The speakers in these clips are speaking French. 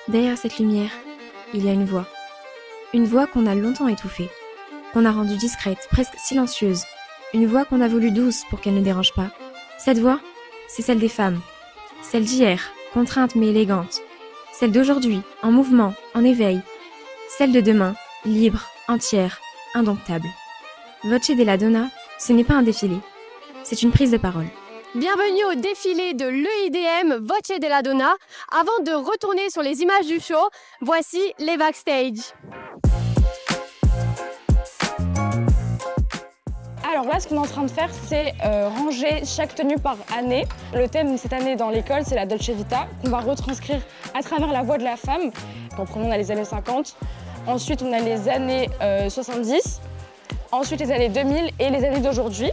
Derrière cette lumière, il y a une voix. Une voix qu'on a longtemps étouffée, qu'on a rendue discrète, presque silencieuse. Une voix qu'on a voulu douce pour qu'elle ne dérange pas. Cette voix, c'est celle des femmes. Celle d'hier, contrainte mais élégante. Celle d'aujourd'hui, en mouvement, en éveil. Celle de demain, libre, entière, indomptable. Voce della Donna, ce n'est pas un défilé, c'est une prise de parole. Bienvenue au défilé de l'EIDM Voce della Donna. Avant de retourner sur les images du show, voici les backstage. Alors là, ce qu'on est en train de faire, c'est ranger chaque tenue par année. Le thème cette année dans l'école, c'est la Dolce Vita, qu'on va retranscrire à travers la voix de la femme. En premier, on a les années 50, ensuite on a les années 70, ensuite les années 2000 et les années d'aujourd'hui.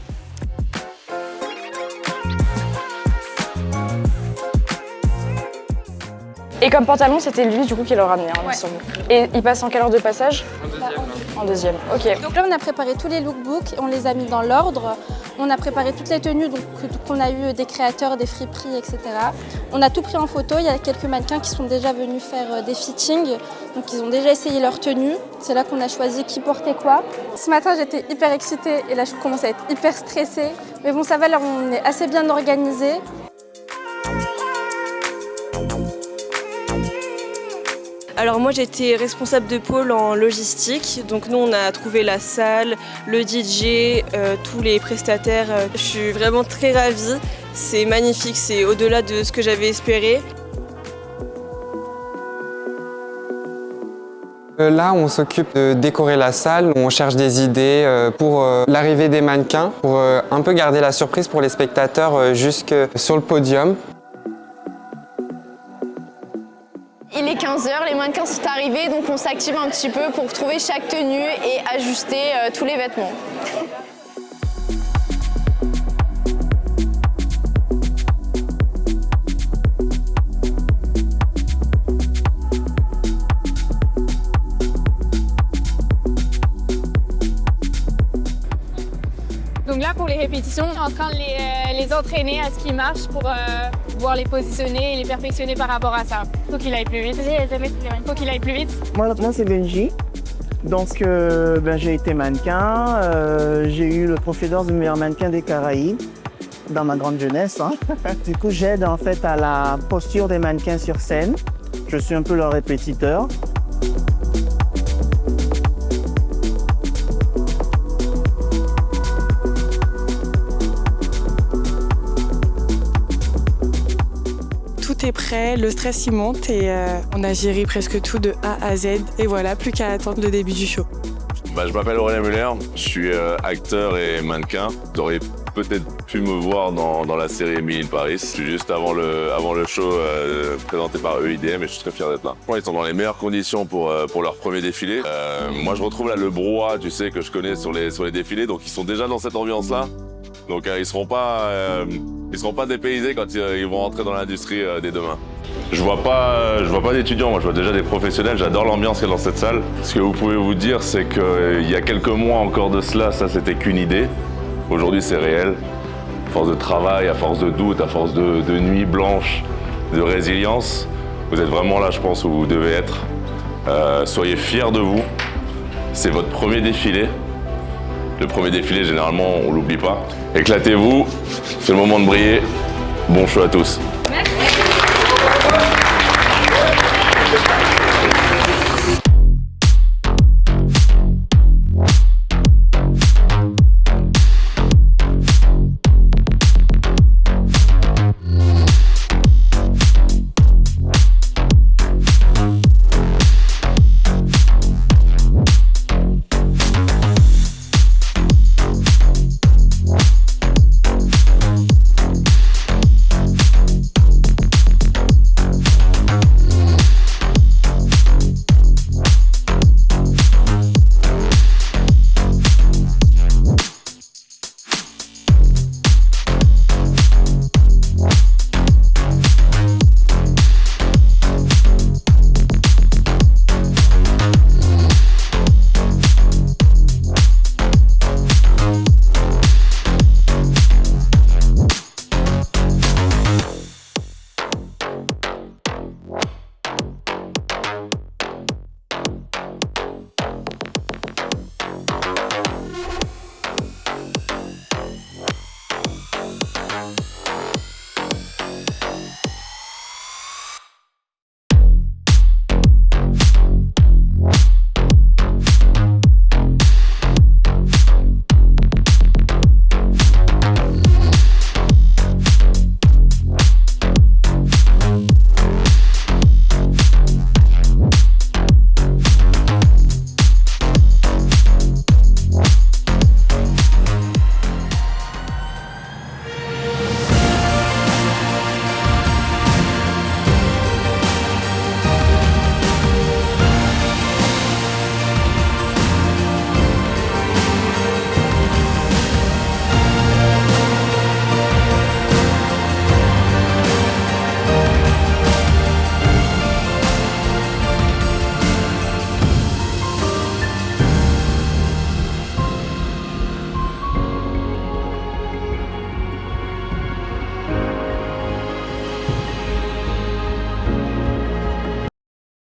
Et comme pantalon, c'était lui du coup qui l'a ramené, il me semble. Et il passe en quelle heure de passage? En deuxième, ok. Donc là, on a préparé tous les lookbooks, on les a mis dans l'ordre. On a préparé toutes les tenues qu'on a eu des créateurs, des friperies, etc. On a tout pris en photo. Il y a quelques mannequins qui sont déjà venus faire des fittings. Donc ils ont déjà essayé leur tenue. C'est là qu'on a choisi qui portait quoi. Ce matin, j'étais hyper excitée et là, je commence à être hyper stressée. Mais bon, ça va, là, on est assez bien organisés. Alors moi j'étais responsable de pôle en logistique, donc nous on a trouvé la salle, le DJ, tous les prestataires. Je suis vraiment très ravie, c'est magnifique, c'est au-delà de ce que j'avais espéré. Là, on s'occupe de décorer la salle, on cherche des idées pour l'arrivée des mannequins, pour un peu garder la surprise pour les spectateurs jusque sur le podium. Il est 15h, les mannequins sont arrivés, donc on s'active un petit peu pour trouver chaque tenue et ajuster tous les vêtements. Donc là, pour les répétitions, on est en train de les entraîner à ce qui marche pour pouvoir les positionner et les perfectionner par rapport à ça. Faut qu'il aille plus vite. Faut qu'il aille plus vite. Moi, c'est Benji. Donc, j'ai été mannequin. J'ai eu le trophée d'or du meilleur mannequin des Caraïbes dans ma grande jeunesse. Du coup, j'aide en fait à la posture des mannequins sur scène. Je suis un peu leur répétiteur. Tout est prêt, le stress y monte et on a géré presque tout de A à Z. Et voilà, plus qu'à attendre le début du show. Je m'appelle Aurélien Muller, je suis acteur et mannequin. Vous auriez peut-être pu me voir dans la série Emily in Paris. Je suis juste avant le show présenté par EIDM et je suis très fier d'être là. Ils sont dans les meilleures conditions pour leur premier défilé. Moi je retrouve là le brouhaha, tu sais, que je connais sur les défilés, donc ils sont déjà dans cette ambiance-là. Donc ils seront pas dépaysés quand ils vont rentrer dans l'industrie dès demain. Je vois pas d'étudiants, moi je vois déjà des professionnels, j'adore l'ambiance qu'il y a dans cette salle. Ce que vous pouvez vous dire, c'est qu'il y a quelques mois encore de cela, ça c'était qu'une idée. Aujourd'hui c'est réel. À force de travail, à force de doute, à force de nuits blanches, de résilience, vous êtes vraiment là, je pense, où vous devez être. Soyez fiers de vous. C'est votre premier défilé. Le premier défilé, généralement, on l'oublie pas. Éclatez-vous, c'est le moment de briller. Bon show à tous.